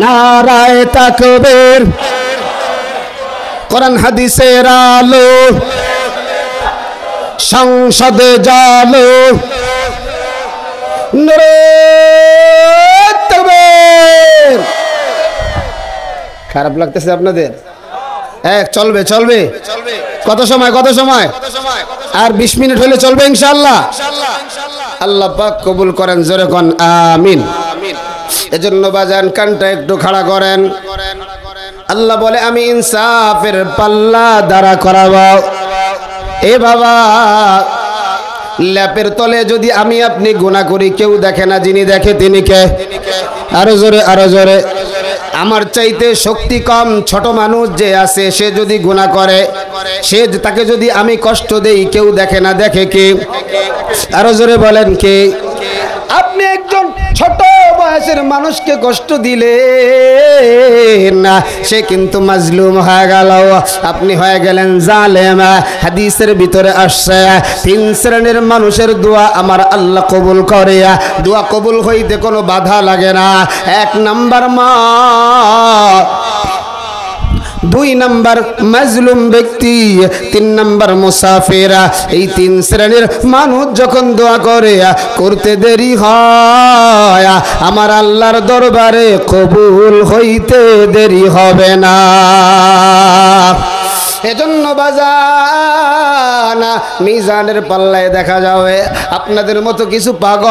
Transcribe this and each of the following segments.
নারায়ে তাকবীর কোরআন হাদিসের আলো সংসদে জালো নারায়ে তাকবীর। খারাপ লাগতেছে আপনাদের? এক চলবে চলবে কত সময় আর 20 মিনিট হলে চলবে ইনশাআল্লাহ। আল্লাহ পাক কবুল করেন, জোরে কোন আমিন। এজন্য বাজান কানটা একটু খাড়া করেন। আল্লাহ বলে আমি ইনসাফের পাল্লা দাঁড়া করাবো। এ বাবা, ল্যাপের তলে যদি আমি আপনি গুনাহ করি, কেউ দেখে না, যিনি দেখে তিনি কে? আরো জোরে আরো জোরে। আমার চাইতে শক্তি কম ছোট মানুষ যে আছে, সে যদি গুনাহ করে, তাকে যদি আমি কষ্ট দেই, কেউ দেখে না, দেখে কে? আরো জোরে বলেন কে? আপনি একজন ছোট বয়সের মানুষকে কষ্ট দিলে না, সে কিন্তু মাজলুম হয়ে গেল, আপনি হয়ে গেলেন জালেম। হাদিসের ভিতরে আসছে 3 শ্রেণীর মানুষের দোয়া আমার আল্লাহ কবুল করে। দোয়া কবুল হইতে কোনো বাধা লাগে না। 1 নাম্বার মা, 2 নাম্বার মাজলুম ব্যক্তি, 3 নাম্বার মুসাফির। এই 3 শ্রেণীর মানুষ যখন দোয়া করে, করতে দেরি হয়, আমার আল্লাহর দরবারে কবুল হইতে দেরি হবে না। এজন্য বাজান মিজানের পাল্লায় দেখা যাবে আপনাদের মতো কিছু পাগল,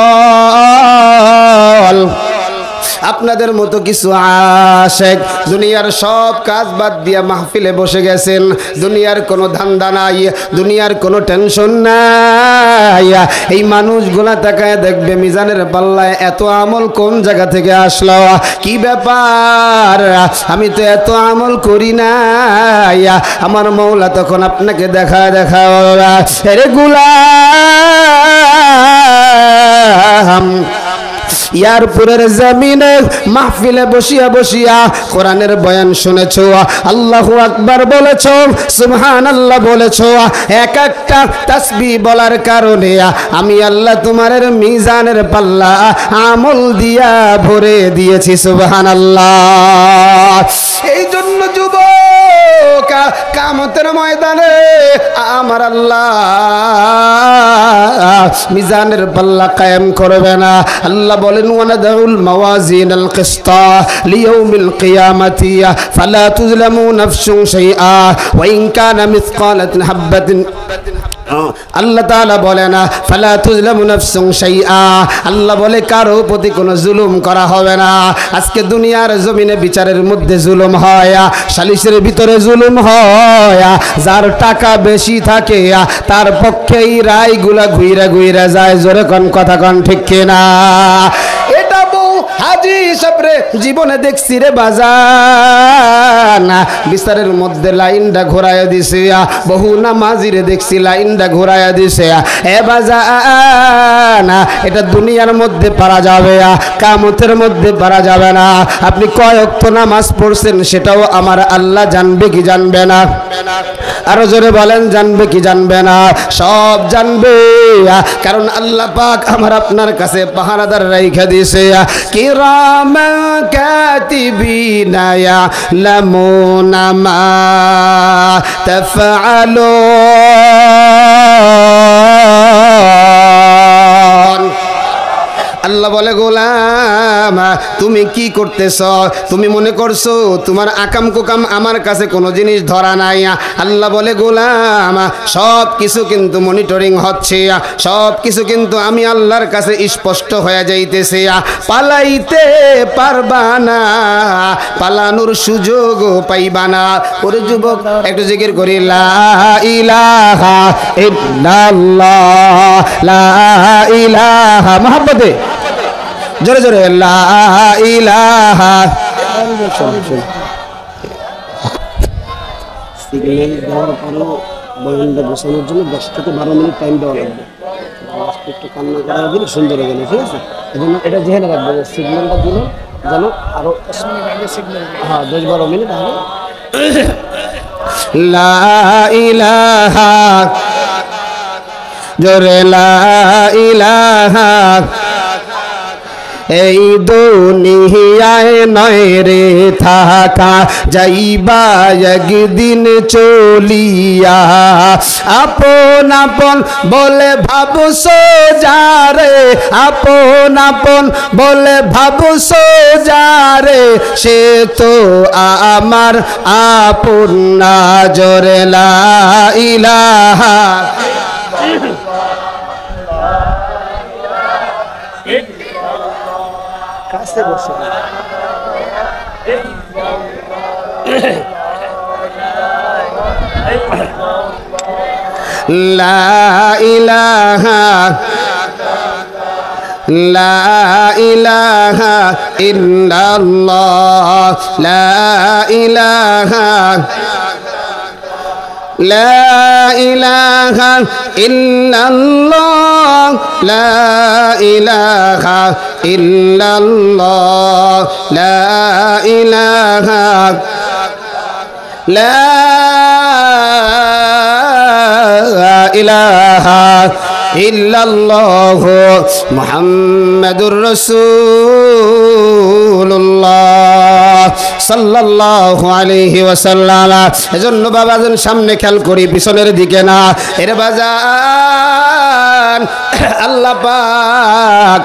আপনাদের মতো কিছু আশেক দুনিয়ার সব কাজ বাদ দিয়ে মাহফিলে বসে গেছেন। দুনিয়ার কোনো ধান্দা নাই, দুনিয়ার কোনো টেনশন নাই। এই মানুষগুলা তাকায় দেখবে মিজানের পাল্লায় এত আমল কোন জায়গা থেকে আসলো, কি ব্যাপার, আমি তো এত আমল করি নাই। আমার মৌলা তখন আপনাকে দেখা রে গোলাম, ইয়ারপুরের জমিনে মাহফিলে বসিয়া বসিয়া কোরআনের বয়ান শুনেছো, আল্লাহু আকবার বলেছো, সুবহানাল্লাহ বলেছো। এক একটা তাসবিহ বলার কারণে আমি আল্লাহ তোমার মিজানের পাল্লা আমল দিয়া ভরে দিয়েছি, সুবহানাল্লাহ। এই জন্য যুবক, কিয়ামতের ময়দানে আমার আল্লাহ মিজানের পাল্লা কায়েম করবে না। আল্লাহ বলেন ওয়ানাদাউল মাওয়াজিনাল কিসতা লিয়াউমিল কিয়ামাতি ফালা তুযলামু নাফসুন শাইআ ওয়া ইন কানা মিসকালাতিন হাববাতিন। আল্লাহ তাআলা বলে না ফালা তুযলামু নাফসুন শাইআ, আল্লাহ বলে কারো প্রতি কোনো জুলুম করা হবে না। আজকে দুনিয়ার জমিনে বিচারের মধ্যে জুলুম হয়, সালিসের ভিতরে জুলুম হয়। যার টাকা বেশি থাকে তার পক্ষেই রায়গুলা ঘুইরা ঘুইরা যায়। জোরে কোন কথা কোন ঠিক কিনা? এটা বউ হাজি সাবরে জীবনে দেখছি রে বাজান, বিচারের মধ্যে লাইনটা ঘোরায় দিছে। বহু নামাজিরে দেখছি লাইনটা ঘোরায় দিছে। এ বাজান, এটা দুনিয়ার মধ্যে পারা যাবে, কিয়ামতের মধ্যে পারা যাবে না। আপনি কয় ওয়াক্ত নামাজ পড়ছেন সেটাও আমার আল্লাহ জানবে কি জানবে না? আরো জোরে বলেন, জানবে কি জানবে না? সব জানবে, কারণ আল্লাহ পাক আমার আপনার কাছে পাহারাদার রাইখা দিয়েছে। কিরামান কাতিবিনা ইয়ালামুনা মা তাফআলুন। আল্লাহ বলে গোলাম তুমি কি করতেছ? তুমি মনে করছো তোমার আকাম কুকাম আমার কাছে কোনো জিনিস ধরা নাই? আল্লাহ বলে গোলাম সব কিছু কিন্তু মনিটরিং হচ্ছে, সব কিছু কিন্তু আমি আল্লাহর কাছে স্পষ্ট হয়ে যাইতেছে। পালাইতে পারবা না, পালানোর সুযোগ পাইবা না। ওরে যুবক একটু জিকির করি লা ইলাহা ইল্লাল্লাহ, লা ইলাহা মহব্বতে জোরে জোরে লা ইলাহা। সিগন্যাল দেওয়ার পরও বয়ানটা বসানোর জন্য 10 থেকে 12 মিনিট টাইম দেওয়া লাগবে। একটু কান্না করা দিলে সুন্দর হয়ে গেল, ঠিক আছে? এজন্য এটা জেনে রাখবো যে সিগন্যালটা দিলে যেন আরো 10 মিনিট আগে সিগন্যাল, হ্যাঁ 10-12 মিনিট আগে। লা ইলাহা জোরে লা ইলাহা এই দুনিয়ায় নয় রে থাকা, যাইবা একদিন চলিয়া। আপন আপন বলে ভাবছো যারে, আপন আপন বলে ভাবছো যারে, সে তো আমার আপন না। জোরে লা ইলাহা কাছে বসে লা ইলাহা লা ইলাহা ইল্লাল্লাহ, লা ইলাহা লা ইলাহা ইল্লাল্লাহ, লা ইলাহা ইল্লাল্লাহ, লা ইলাহা লা ইলাহা ইল্লাল্লাহ মুহাম্মাদুর রাসূলুল্লাহ সাল্লাল্লাহু আলাইহি ওয়াসাল্লাম। এজন্য বাবাজন সামনে খেয়াল করি, পিছনের দিকে না। এর বাজান আল্লাহ পাক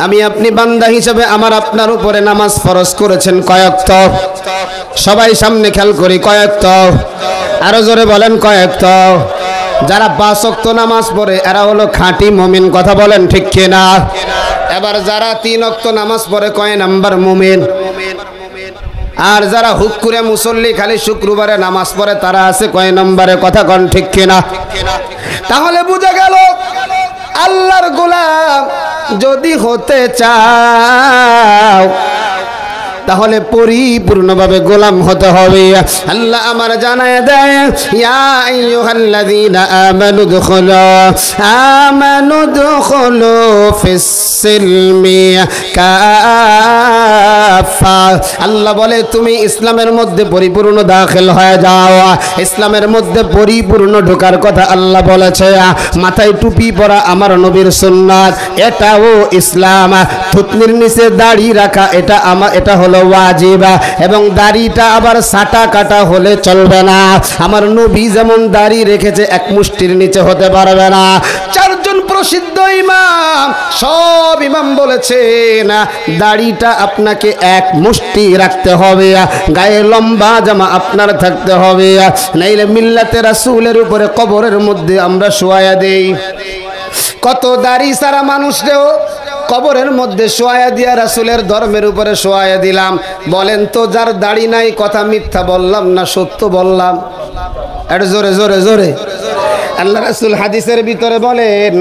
আমি আপনি বান্দা হিসেবে আমার আপনার উপরে নামাজ ফরজ করেছেন কয়েকত। সবাই সামনে খেয়াল করি, কয়েকত। আরো জোরে বলেন কয়েকত। যারা 5 ওয়াক্ত নামাজ পড়ে এরা হলো খাঁটি মুমিন, কথা বলেন ঠিক কিনা? এবার যারা 3 ওয়াক্ত নামাজ পড়ে কয় নাম্বার মুমিন? আর যারা হুক করে মুসল্লি খালি শুক্রবারে নামাজ পড়ে তারা আছে কয় নম্বরে? কথা কন ঠিক কিনা? তাহলে বুঝা গেল আল্লাহর গোলাম যদি হতে চাও তাহলে পরিপূর্ণভাবে গোলাম হতে হবে। আল্লাহ আমার জানায় দেয়, ইয়া আইয়ুহাল্লাযীনা আমানু দুখুলু ফিস সিলমি কাফা। আল্লাহ বলে তুমি ইসলামের মধ্যে পরিপূর্ণ দাখিল হয়ে যাও। ইসলামের মধ্যে পরিপূর্ণ ঢোকার কথা আল্লাহ বলেছে। মাথায় টুপি পরা আমার নবীর সুন্নাত, এটাও ইসলাম। থুতনির নিচে দাড়ি রাখা এটা হলো ওয়াজিব, এবং দাড়িটা আবার সাটা কাটা হলে চলবে না। আমার নবী যেমন দাড়ি রেখেছে এক মুষ্টির নিচে হতে পারবে না। 4 জন প্রসিদ্ধ ইমাম, সব ইমাম বলেছেন দাড়িটা আপনাকে এক মুষ্টি রাখতে হবে, গায়ে লম্বা জামা আপনার থাকতে হবে, নাইলে মিল্লাতে রাসূলের উপরে কবরের মধ্যে আমরা শোয়া দেই। কত দাড়ি সারা মানুষদেরও কবরের মধ্যে শোয়া দিয়া রাসূলের ধর্মের উপরে শোয়া দিলাম। বলেন তো যার দাড়ি নাই কথা মিথ্যা বললাম না সত্য বললাম? একটু জোরে জোরে জোরে। আল্লাহ রাসূল হাদিসের ভিতরে বলেন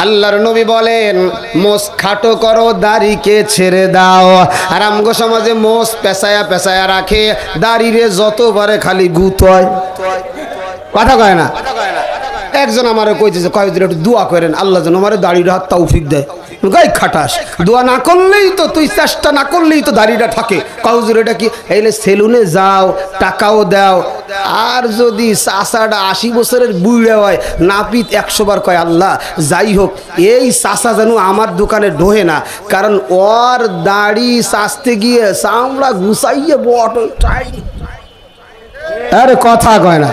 আল্লাহর নবী বলেন মোষ খাটো করো, দাড়িকে ছেড়ে দাও। আর আমগো সমাজে মোষ পেঁচায়া পেঁচায়া রাখে, দাড়িরে যত পারে খালি গুতয়, কথা কয় না। একজন আমারে কইতেছে, কয় একটু দোয়া করেন আল্লাহ যেন আমার দাড়িটা হাত তৌফিক দেয়। গাই খাটাস, দোয়া না করলেই তো, তুই চেষ্টা না করলেই তো দাড়িটা থাকে। কাউজুর এটা কি এইলে সেলুনে যাও, টাকাও দাও, আর যদি চাষাটা 80 বছরের বুড়ে হয়, নাপিত 100 বার কয় আল্লাহ যাই হোক এই চাষা যেন আমার দোকানে ঢোহে না, কারণ ওর দাড়ি চাষতে গিয়ে চামড়া গুছাইয়ে বট। আরে কথা কয় না।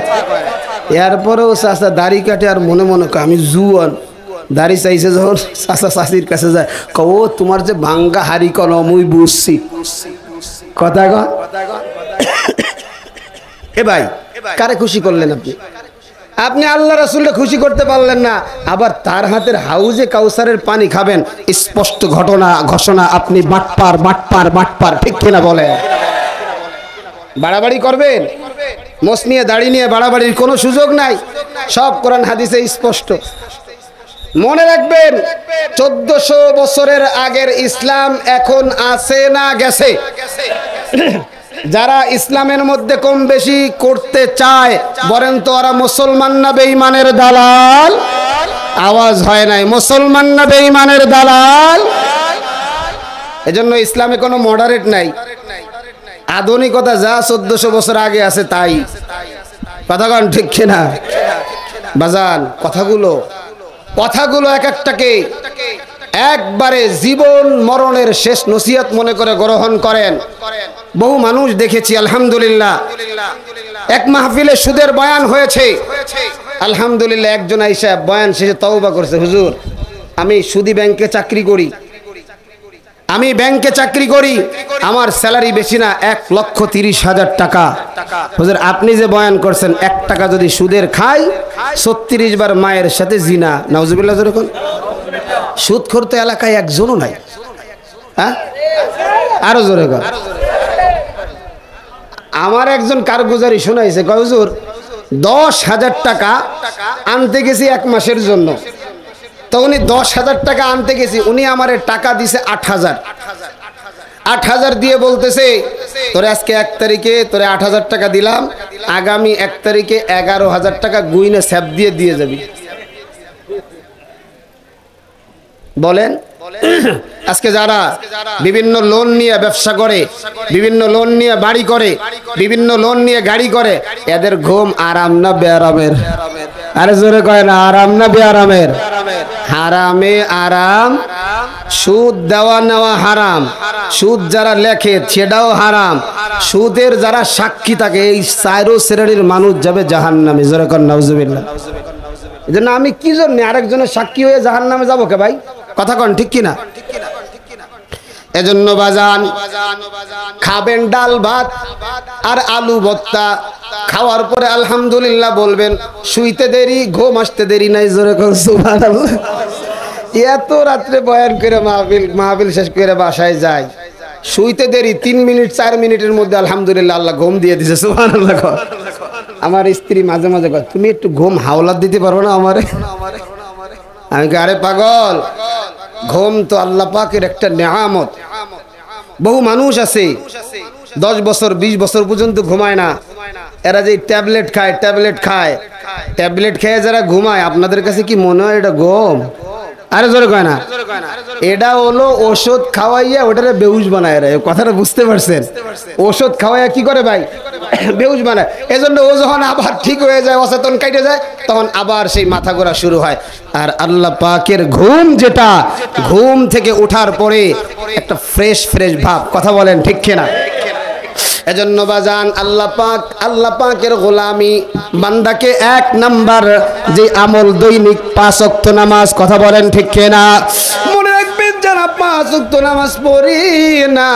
এরপরেও চাষা দাড়ি কাটে আর মনে মনে কয় আমি জুয়ান। দাড়ি চাইছে যখন চাষা চাষির কাছে যায়, কও তোমার যে ভাঙ্গা হারি কন মুই বুঝছি, কথা কয়। এ ভাই কারে খুশি করলেন আপনি? আপনি আল্লাহ রাসূলকে খুশি করতে পারলেন না, আবার তার হাতের হাউজে কাউসারের পানি খাবেন। স্পষ্ট ঘোষণা আপনি বাটপার বাটপার বাটপার, ঠিক কিনা বলেন? বাড়াবাড়ি করবেন, মোষ নিয়ে দাড়ি নিয়ে বাড়াবাড়ির কোনো সুযোগ নাই। সব কোরআন হাদিসে স্পষ্ট। মনে রাখবেন 1400 বছরের আগের ইসলাম এখন আছে না গেছে? যারা ইসলামের মধ্যে কম বেশি করতে চায় বলেন তো ওরা মুসলমান না বেঈমানের দালাল? আওয়াজ হয় নাই। মুসলমান না বেঈমানের দালাল? এজন্য ইসলামে কোনো মডারেট নাই। আধুনিকতা যা 1400 বছর আগে আছে তাই, কথা কন ঠিক কিনা? বাজান কথাগুলো কথাগুলো এক একটাকে একবারে জীবন মরণের শেষ নসিহত মনে করে গ্রহণ করেন। বহু মানুষ দেখেছি আলহামদুলিল্লাহ, এক মাহফিলে সুদের বয়ান হয়েছে, আলহামদুলিল্লাহ একজন আইসা বয়ান শেষে তওবা করছে, হুজুর আমি সুদি ব্যাংকে চাকরি করি, আমি ব্যাংকে চাকরি করি, আমার স্যালারি বেশি না, 1,30,000 টাকা। হুজুর আপনি যে বয়ান করছেন 1 টাকা যদি সুদের খাই 36 বার মায়ের সাথে জিনা, নাউজুবিল্লাহ। যেরকম সুদখোর তো এলাকায় একজনও নাই, হ্যাঁ আরো জোরে কর। আমার একজন কারগুজারি শোনাইছে, হুজুর 10,000 টাকা আনতে গেছি 1 মাসের জন্য, তো উনি 10,000 টাকা আনতে গেছি, উনি আমারে টাকা দিছে 8,000 দিয়ে বলতেছে তোরে আজকে 1 তারিখে তোরে 8,000 টাকা দিলাম, আগামী 1 তারিখে 11,000 টাকা গুইনে স্যাপ দিয়ে যাবি। বলেন আজকে যারা বিভিন্ন লোন নিয়ে ব্যবসা করে, বিভিন্ন লোন নিয়ে বাড়ি করে, বিভিন্ন লোন নিয়ে গাড়ি করে, এদের ঘুম আরাম না বেআরামের? আরে জোরে কয় না, আরাম না বেআরামের? হারামে আরাম, সুদ দেওয়া নেওয়া হারাম, সুদ যারা লেখে সেটাও হারাম, সুদের যারা সাক্ষী থাকে এই 4 শ্রেণীর মানুষ যাবে জাহান্নামে। জোরে কর নাউজুবিল্লাহ। এজন্য আমি কি জন্য আরেকজনের সাক্ষী হয়ে জাহান্নামে যাবো কে ভাই? কথা কন ঠিক কিনা? এজন্য বাজান খাবেন ডাল ভাত আর আলু ভর্তা, খাওয়ার পরে আলহামদুলিল্লাহ বলবেন, শুইতে দেরি ঘুম আসতে দেরি নাই। জোরে কোন সুবহানাল্লাহ। এত রাত্রে বয়ান করে মাহফিল শেষ করে বাসায় যায়, শুইতে দেরি 3 মিনিট 4 মিনিটের মধ্যে আলহামদুলিল্লাহ আল্লাহ ঘুম দিয়ে দিছে। সুবহানাল্লাহ। আমার স্ত্রী মাঝে মাঝে কয় তুমি একটু ঘুম হাওলাত দিতে পারো না আমারে? আমি আরে পাগল, ঘুম তো আল্লাহ পাকের একটা নেয়ামত। বহু মানুষ আছে 10 বছর 20 বছর পর্যন্ত ঘুমায় না, এরা যে ট্যাবলেট খেয়ে যারা ঘুমায়, আপনাদের কাছে কি মনে হয় এটা ঘুম? আরে জোরে কয় না, এটা হলো ওষুধ খাওয়াইয়া ওটারে বেহুশ বানায়। রে কথাটা বুঝতে পারছেন? ওষুধ খাওয়াইয়া কি করে ভাই? বেহুশ বানায়। এজন্য ও যখন আবার ঠিক হয়ে যায়, অচেতন কাটে যায়, তখন আবার সেই মাথা ঘোরা শুরু হয়। আর আল্লাহ পাকের ঘুম যেটা, ঘুম থেকে ওঠার পরে একটা ফ্রেশ ভাব। কথা বলেন ঠিক কিনা? এজন্য বাজান আল্লাহ পাকের গোলামি বান্দাকে 1 নাম্বার যে আমল দৈনিক 5 ওয়াক্ত নামাজ। কথা বলেন ঠিক কিনা? মনে রাখবেন যারা 5 ওয়াক্ত নামাজ পড়ি না,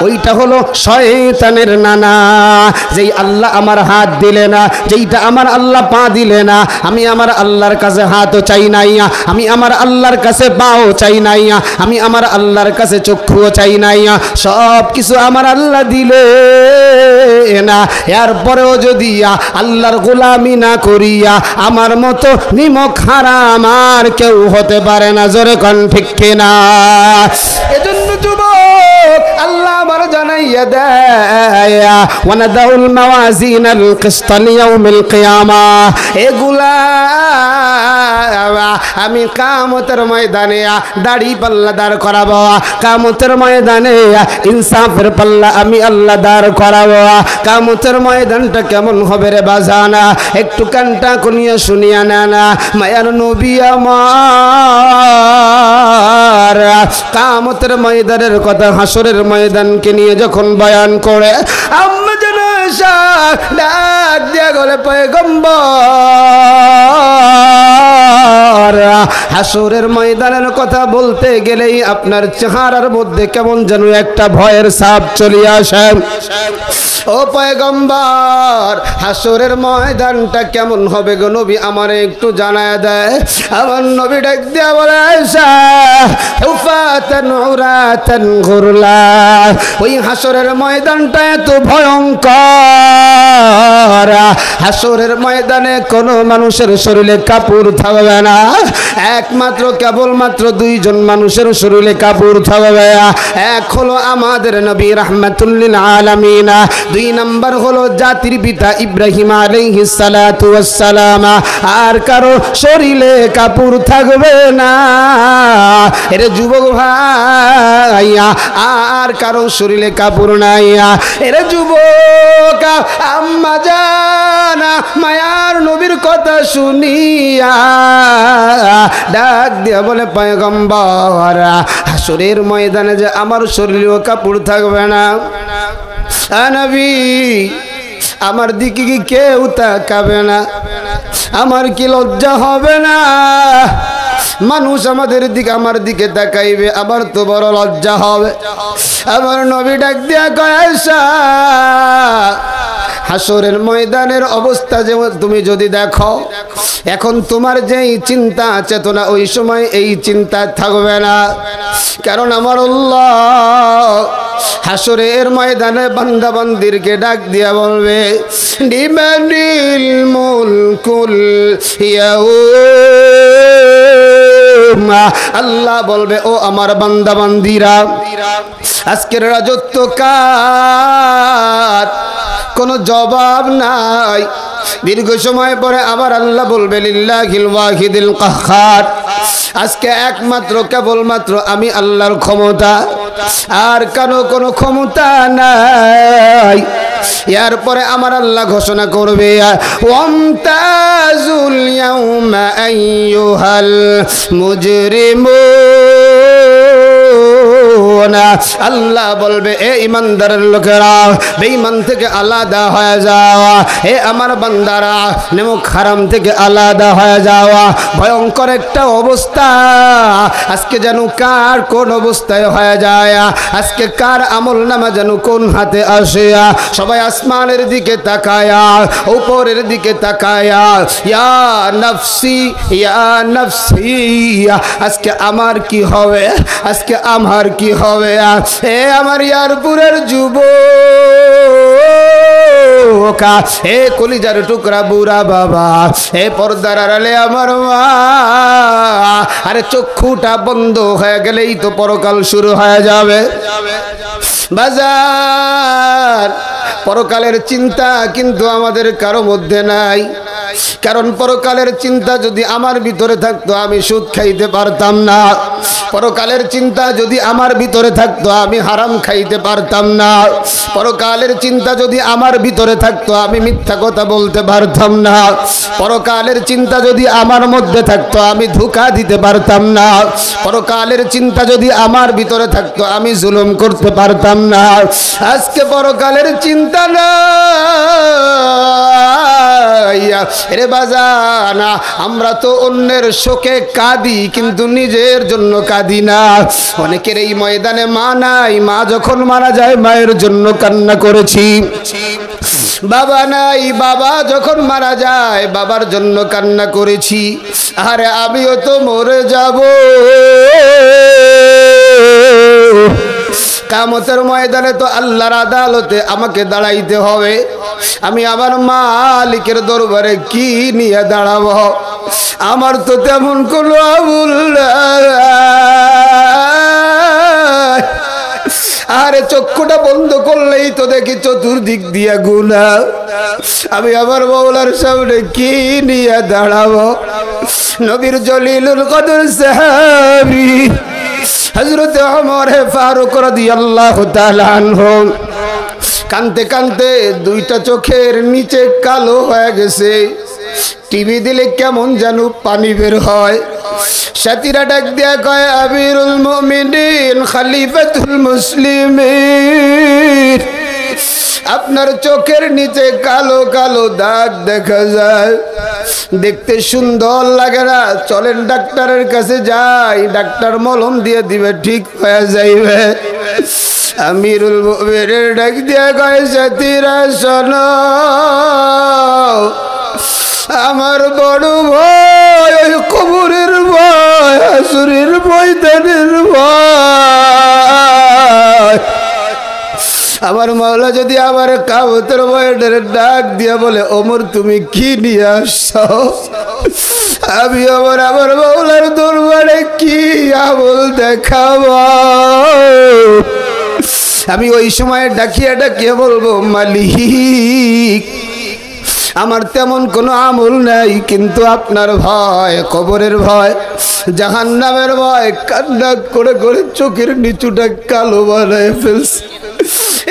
ওইটা হলো শয়তানের নানা। যেই আল্লাহ আমার হাত দিলে না, যেইটা আমার আল্লাহ পা দিলে না, আমি আমার আল্লাহর কাছে হাতও চাই নাই, আমি আমার আল্লাহর কাছে পাও চাই নাই, আমি আমার আল্লাহর কাছে চক্ষুও চাই নাই, সব কিছু আমার আল্লাহ দিলে না। এরপরেও যদি আল্লাহর গোলামি না করিয়া আমার মতো নিমক হারাম আর কেউ হতে পারে না। জোরে কোন ঠিক কিনা? এজন্য যুবক আল্লাহ আমার জানাইয়া দেয়, ওয়ানাদাউল মাওয়াজিনাল কিসত লিয়াউমিল কিয়ামা। এগুলা আমি কিয়ামতের ময়দানে দাড়ি পাল্লা দাঁড় করাবো, কিয়ামতের ময়দানে ইনসাফের পাল্লা আমি আল্লাহ দাঁড় করাবো। কিয়ামতের ময়দানটা কেমন হবে রে বাজানা? একটু কানটা খুনিয়া শুনিয়া না, মায়ার নবী আমার কিয়ামতের ময়দানের কথা, হাসরের ময়দানকে নিয়ে যখন বয়ান করে, আম্মা জানা ডাক দিয়া গলে পয়গম্বর, হাসরের ময়দানের কথা বলতে গেলেই আপনার চেহারার মধ্যে কেমন যেন একটা ভয়ের ছাপ চলে আসে। ও পয়গম্বর, হাসরের ময়দানটা কেমন হবে গো নবী আমারে একটু জানায় দেয়। আমার নবী ডাক দিয়া বলে, আয়েশা উফাতান উরাতান গুরলা। ওই হাসরের ময়দানটা এত ভয়ঙ্কর, হাসরের ময়দানে কোনো মানুষের শরীরে কাপড় থাকবে না, একমাত্র কেবলমাত্র দুইজন মানুষের শরীরে কাপড় থাকবে। এক হলো আমাদের নবী রাহমাতুল লিল আলামিন, দুই নাম্বার হলো জাতির পিতা ইব্রাহিম আলাইহিস সালাতু ওয়াস সালাম। আর কারো শরীরে কাপড় থাকবে না। এর যুবক ভাই, আর কারো শরীরে কাপড় নাই। এর যুবক আম্মা জানা মায়ার নবীর কথা শুনিয়া ডাক দিয়া বলে, পয়গম্বর, হাসরের ময়দানে যে আমার শরীরেও কাপড় থাকবে না, নবী আমার দিকে কি কেউ তাকাবে না? আমার কি লজ্জা হবে না? মানুষ আমাদের দিকে আমার দিকে তাকাইবে, আমার তো বড় লজ্জা হবে। আমার নবী ডাক দিয়া কয়, আয়েশা, হাসরের ময়দানের অবস্থা যেমন তুমি যদি দেখো, এখন তোমার যেই চিন্তা চেতনা ওই সময় এই চিন্তা থাকবে না। কারণ আমার আল্লাহ হাসরের ময়দানে বান্দা বান্দিরকে ডাক দিয়া বলবে, লিমানিল মুলকুল ইয়াউম। আল্লাহ বলবে, ও আমার বান্দা বান্দিরা, আজকের রাজত্ব কার? কোনো জবাব নাই। দীর্ঘ সময় পরে আবার আল্লাহ বলবে, লিল্লাহিল ওয়াহিদিল কাহ্হার। আজকে একমাত্র কেবলমাত্র আমি আল্লাহর ক্ষমতা, আর কারো কোনো ক্ষমতা নাই। এরপরে আমার আল্লাহ ঘোষণা করবে, ওয়ামতাজুল ইয়াউমা আইয়ুহাল মুজরিমুন। আল্লাহ বলবে, এ ইমানদারের লোকেরা, বেঈমান থেকে আলাদা হয়ে যাওয়া, এ আমার বান্দারা নেমুক হারাম থেকে আলাদা হয়ে যাওয়া। ভয়ঙ্কর একটা অবস্থা আজকে যেন কার কোন অবস্থায় হয়ে যায়, আজকে কার আমল নামা যেন কোন হাতে আসে। সবাই আসমানের দিকে তাকায়া, উপরের দিকে তাকায়া, ইয়া নফসি ইয়া নফসি, আজকে আমার কি হবে, আজকে আমার কি হবে। এ আমার ইয়ারপুরের যুবক, এ কলিজার টুকরা বুড়া বাবা, এ পর্দার আড়ালে আমার মা, আরে চক্ষুটা বন্ধ হয়ে গেলেই তো পরকাল শুরু হয়ে যাবে। বাজার, পরকালের চিন্তা কিন্তু আমাদের কারো মধ্যে নাই। কারণ পরকালের চিন্তা যদি আমার ভিতরে থাকতো আমি সুদ খাইতে পারতাম না। পরকালের চিন্তা যদি আমার ভিতরে থাকতো আমি হারাম খাইতে পারতাম না। পরকালের চিন্তা যদি আমার ভিতরে থাকতো আমি মিথ্যা কথা বলতে পারতাম না। পরকালের চিন্তা যদি আমার মধ্যে থাকতো আমি ধোঁকা দিতে পারতাম না। পরকালের চিন্তা যদি আমার ভিতরে থাকতো আমি জুলুম করতে পারতাম না। আজকে পরকালের চিন্তা না রে বাজানা, আমরা তো অন্যের শোকে কাঁদি কিন্তু নিজের জন্য কাঁদি না। অনেকের এই ময়দানে মা নাই, মা যখন মারা যায় মায়ের জন্য কান্না করেছি। বাবা নাই, বাবা যখন মারা যায় বাবার জন্য কান্না করেছি। আরে আমিও তো মরে যাব, কিয়ামতের ময়দানে তো আল্লাহর আদালতে আমাকে দাঁড়াইতে হবে। আমি আমার মালিকের দরবারে কি নিয়ে দাঁড়াবো? আমার তো তেমন কোনো আমল নাই। আরে চক্ষুটা বন্ধ করলেই তো দেখি চতুর্দিক দিয়া গুনাহ। আমি আমার মাওলার সামনে কি নিয়ে দাঁড়াবো? নবীর জলিলুল কদর সাহাবী হযরত ওমর ফারুক রাদিয়াল্লাহু তাআলা আনহু কানতে কানতে দুইটা চোখের নিচে কালো হয়ে গেছে। টিভি দিলে কেমন যেন পানি বের হয়। সাথীরা ডাক দিয়া কয়, আমিরুল মুমিনিন খলিফাতুল মুসলিমিন, আপনার চোখের নিচে কালো কালো দাগ দেখা যায়, দেখতে সুন্দর লাগে না। চলেন ডাক্তারের কাছে যাই, ডাক্তার মলম দিয়ে দিবে, ঠিক হয়ে যাইবে। আমিরুল মুমিনিন ডাক দিয়া কয়, সাথীরা শোনো, আমার বড় ভয় ওই কবরের ভয়, হাসরের ময়দানের ভয়। আমার মাওলা যদি আমার কিয়ামতের ময়দানে ডাক দিয়া বলে, ওমর তুমি কি নিয়ে আসছো? আমি আমার মাওলার দরবারে কি আমল দেখাবো? আমি ওই সময় ডাকিয়ে ডাকিয়ে বলবো, মালিক আমার তেমন কোনো আমল নাই, কিন্তু আপনার ভয়, কবরের ভয়, জাহান্নামের ভয়, কান্না করে করে চোখের নিচুটা কালো বানায় ফেলছে।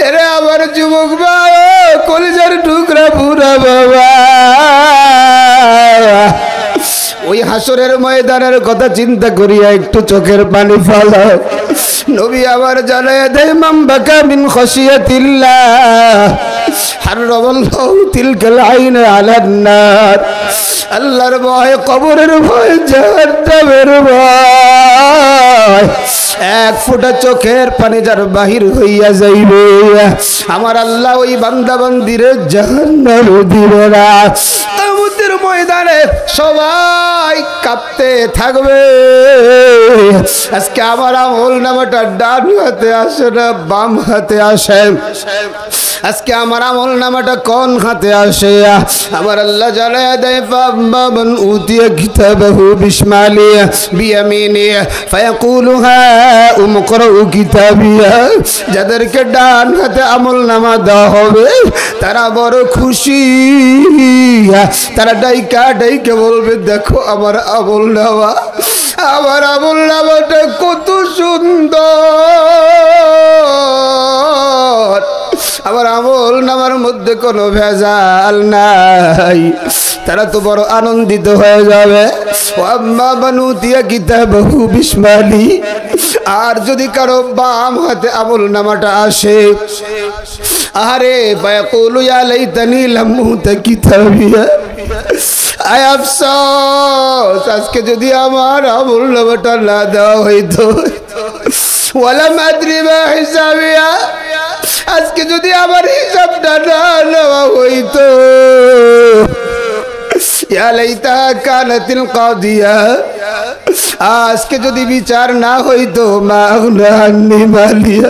এরে আমার যুবক বাবা, কলিজার টুকরা পুরা বাবা, ওই হাসরের ময়দানের কথা চিন্তা করিয়া একটু চোখের পানি ফেলাও। নবী আমার জানায় দেয়, মান বাকা মিন খাশিয়াতিল্লাহ হারামাল্লাহু তিলকাল আইন আলান নার। আল্লাহর ভয়, কবরের ভয়, জাহান্নামের ভয়, এক ফোঁটা চোখের পানি যার বাহির হইয়া যাইবে, আমার আল্লাহ ওই বান্দা বান্দিরে জাহান্নামে দিবে না। কিয়ামতের ময়দানে সবাই কাঁপতে থাকবে। আজকে আমার আমল নামাটা ডান হাতে আসে না বাম হাতে আসে, আজকে আমার আমল নামাটা কোন হাতে আসে? আমার আল্লাহ জানায় দেয়, ফামান উতিয়া কিতাবাহু বিশমালি বিয়ামিনি ফায়াকুলু হা উমকরাউ কিতাবিয়া। যাদেরকে ডান হাতে আমল নামা দেওয়া হবে তারা বড় খুশি, তারা ডাইকা ডাইকে বলবে, দেখো আমার আমল নামা, আমার আমল নামাটা কত সুন্দর, আমার আমল নামার মধ্যে কোনো ভেজাল নাই। তারা তো বড় আনন্দিত হয়ে যাবে। আম্মা বানুতিয়া কিতাবাহু বিশমালি, আর যদি কারো বাম হাতে আমল নামাটা আসে, আরে ফায়াকুলু ইয়া লাইতানি লাম উতা কিতাবিয়া, আয় আফসোস আজকে যদি আমার আমল নামাটা না দেওয়া হইতো, ওয়ালাম আদরি মা হিসাবিয়া, আজকে যদি আমার হিসাবটা না নেওয়া হইতো, ইয়া লাইতাহা কানাতিল কাদিয়া, আজকে যদি বিচার না হইতো, মা আগনা আন্নি মালিয়া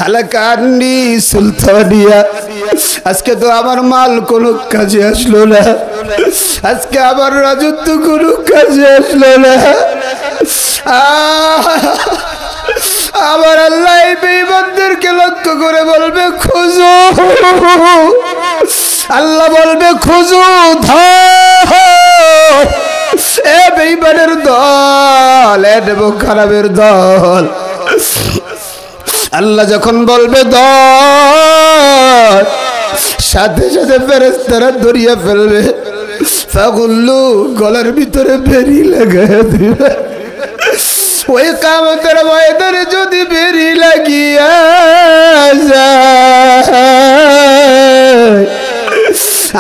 হালাকা আন্নি সুলতানিয়া, আজকে তো আমার মাল কোনো কাজে আসলো না, আজকে আমার রাজত্ব কোনো কাজে আসলো না। আমার আল্লাহ এই বেঈমানদেরকে লক্ষ্য করে বলবে, খুঁজো, আল্লাহ বলবে, খুঁজো, ধর, এ বেঈমানের দল, এ নেবো খারাপের দল। আল্লাহ যখন বলবে দল, সাথে সাথে ফেরেশতারা ধরিয়া ফেলবে, ফাগুল্লু গলার ভিতরে বেরি লাগাইয়া দিবে। ওই কিয়ামতের ময়দানে যদি বেরি লাগিয়া যায়,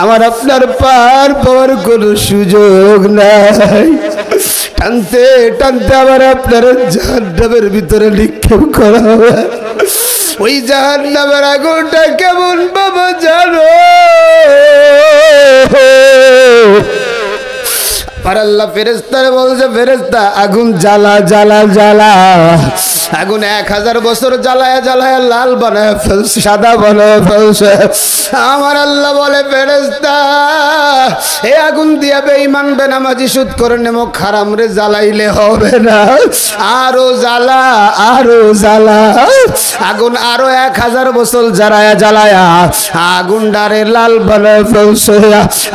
আমার আপনার পার পাওয়ার কোনো সুযোগ নাই। টানতে টানতে আবার আপনার জাহান্নামের ভিতরে নিক্ষেপ করা হবে। ওই জাহান্নামের আগুনটা কেমন বাবা জানো? আর আল্লাহ ফেরেশতারে বলছে, ফেরেশতা আগুন জ্বালা জ্বালা জ্বালা, আগুন 1000 বছর জ্বালায়া জ্বালায়া লাল বানায় ফেলছে, সাদা বানায় ফেলছে। আমার আল্লাহ বলে, ফেরেশতা এই আগুন দিয়া বেঈমান বেনামাজি সুদ করে নেমো হারাম রে জ্বালাইলে হবে না, আরো জ্বালা আরো জ্বালা। আগুন আরো 1000 বছর জ্বালায়া জ্বালায়া আগুন ডারে লাল বানায় ফেলছে।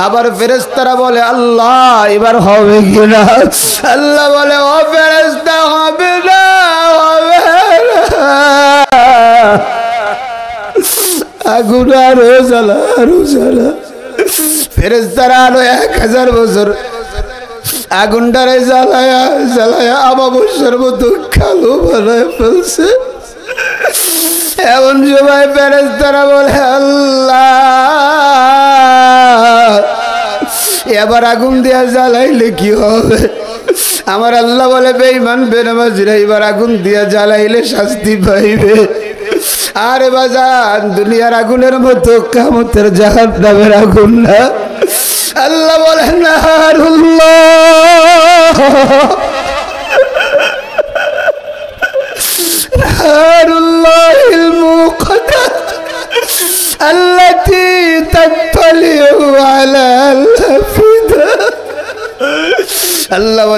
আবার ফেরেশতারা বলে, আল্লাহ এবার হবে কিনা? আল্লাহ বলে, ও ফেরেশতা হবে না, হবে না। আগুন আরো জ্বালা আরো জ্বালা। ফেরেশতারা আরো 1000 বছর আগুনটারে জ্বালায়া জ্বালায়া আমাবস্যার মতো কালো বানায় ফেলছে। এমন সময় ফেরেশতারা বলে, আল্লাহ এবার আগুন দিয়া জ্বালাইলে কি হবে? আমার আল্লাহ বলে, বেঈমান বেনামাজিরা এবার আগুন দিয়া জ্বালাইলে শাস্তি পাইবে। আরে বাজান, দুনিয়ার আগুনের মতো কিয়ামতের জাহান্নামের আগুন না। আল্লাহ বলে, নারুল্লাহ নারুল্লাহিল মুকাদ্দাস আল্লাতী তাত্তালিউ আলাল আফিদা।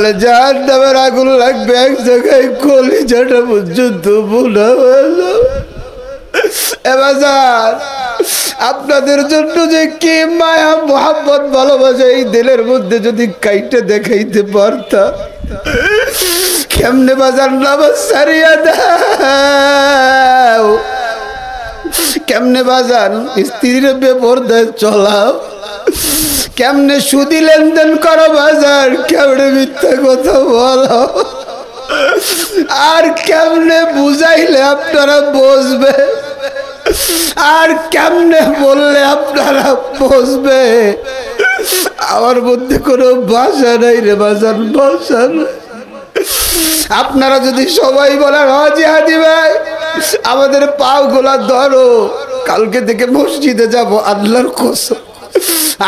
বলে জাহান্নামের আগুন লাগবে এক জায়গায়, কলিজাটা পর্যন্ত বুনা হয়ে যাবে। এবার আপনাদের জন্য যে কি মায়া মোহাম্মত ভালোবাসা এই দিলের মধ্যে যদি কাইটে দেখাইতে পারতাম, কেমনে বাজার নামাজ ছাড়িয়া দাও, কেমনে বাজান স্ত্রীর বেপরদায় চলাও, কেমনে সুদি লেনদেন করো বাজার, কেমনে মিথ্যা কথা বলো, আর কেমনে বুঝাইলে আপনারা বুঝবে, আর কেমনে বললে আপনারা বুঝবে। আমার মধ্যে কোনো ভাষা নাই রে বাজান, ভাষা নাই। আপনারা যদি সবাই বলেন হাজি হাজি ভাই আমাদের পাও গোলা ধরো, কালকে থেকে মসজিদে যাব, আল্লাহর কসম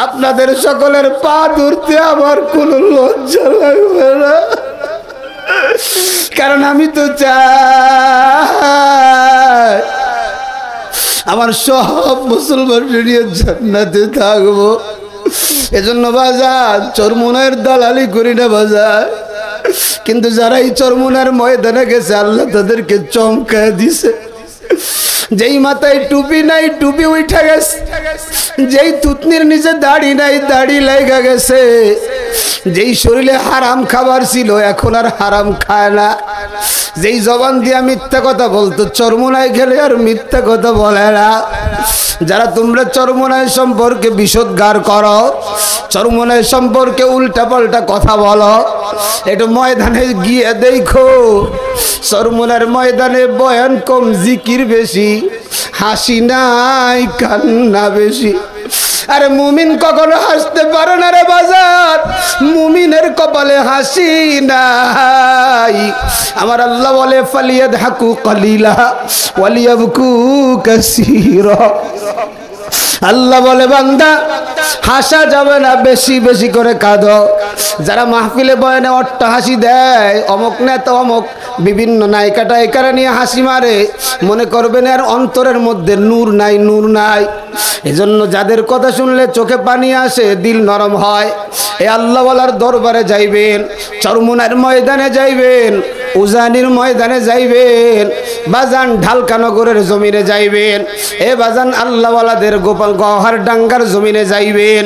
আপনাদের সকলের পা ধরতে আমার কোনো লজ্জা লাগবে না, কারণ আমি তো চাই আমার সব মুসলমান নিয়ে জান্নাতে থাকবো। এজন্য বাজার চরমুনার দালালি করি না বাজার, কিন্তু যারা এই চরমুনার ময়দানে গেছে আল্লাহ তাদেরকে চমকায় দিছে। যেই মাথায় টুপি নাই টুপি উঠা গেছে, যেই তুতনির নিচে দাড়ি নাই দাড়ি লাগা গেছে, যেই শরীরে হারাম খাবার ছিল এখন আর হারাম খায় না, যেই জবান দিয়া মিথ্যা কথা বলতো চরমুনায় গেলে আর মিথ্যা কথা বলে না। যারা তোমরা চরমুনায় সম্পর্কে বিষোদ্গার করো, চরমুনায় সম্পর্কে উল্টা পাল্টা কথা বলো, একটু ময়দানে গিয়ে দেখো চরমুনার ময়দানে বয়ান কম জিকির বেশি, হাসি নাই কান্না বেশি। আরে মুমিন কখনো হাসতে পারে না রে বাজার, মুমিনের কপালে হাসি নাই। আমার আল্লাহ বলে ফালিয়াদহাকু কালিলা ওয়ালিয়াবকু কাসীরা। আল্লাহ বলে বান্দা হাসা যাবে না, বেশি বেশি করে কাঁদো। যারা মাহফিলে বয়ানে অট্টা হাসি দেয়, অমুক নেতা অমুক বিভিন্ন নায়িকা টাইকারা নিয়ে হাসি মারে, মনে করবেন আর অন্তরের মধ্যে নূর নাই, নূর নাই। এজন্য যাদের কথা শুনলে চোখে পানি আসে, দিল নরম হয়, এ আল্লাহওয়ালার দরবারে যাইবেন, চরমুনার ময়দানে যাইবেন, উজানির ময়দানে যাইবেন, বাজান ঢালকানগরের জমিনে যাইবেন, এ বাজান আল্লাহওয়ালাদের গোপাল গহর ডাঙ্গার জমিনে যাইবেন।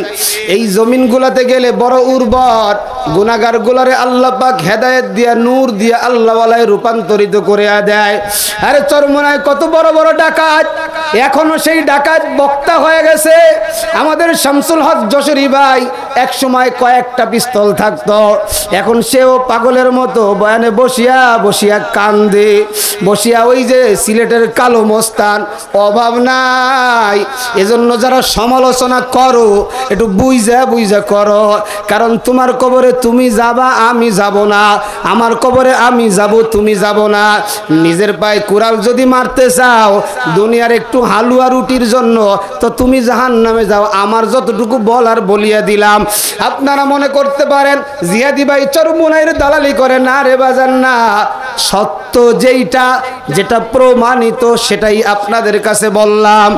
এই জমিনগুলাতে গেলে বড় উর্বর, গুনাহগার গুলারে আল্লাহ পাক হেদায়েত দিয়া নূর দিয়া আল্লাহওয়ালায় রূপান্তরিত করে দেয়। আরে চরমুনায় কত বড় বড় ডাকাত, এখনো সেই ডাকাত বক্তা হয়ে গেছে। আমাদের শামসুল হক যশোরী ভাই এক সময় কয়েকটা পিস্তল থাকতো, এখন সেও পাগলের মতো বয়ানে বসিয়া বসিয়া কান্দে, বসিয়া ওই যে সিলেটের কালো মস্তান, অভাব নাই। এজন্য যারা সমালোচনা করো একটু বুঝা বুঝা করো, কারণ তোমার কবরে তুমি যাবা, আমি যাব না, আমার কবরে আমি যাব, তুমি যাব না। নিজের পায়ে কুড়াল যদি মারতে চাও দুনিয়ার একটু হালুয়া রুটির জন্য, তো তুমি জাহান্নামে যাও, আমার যতটুকু বলার বলিয়া দিলাম। আপনারা মনে করতে পারেন জিয়াদি ভাই চরমুনাইয়ের দালালি করে, না রে বাজান না, সত্য যেটা যেটা প্রমাণিত সেটাই আপনাদের কাছে বললাম।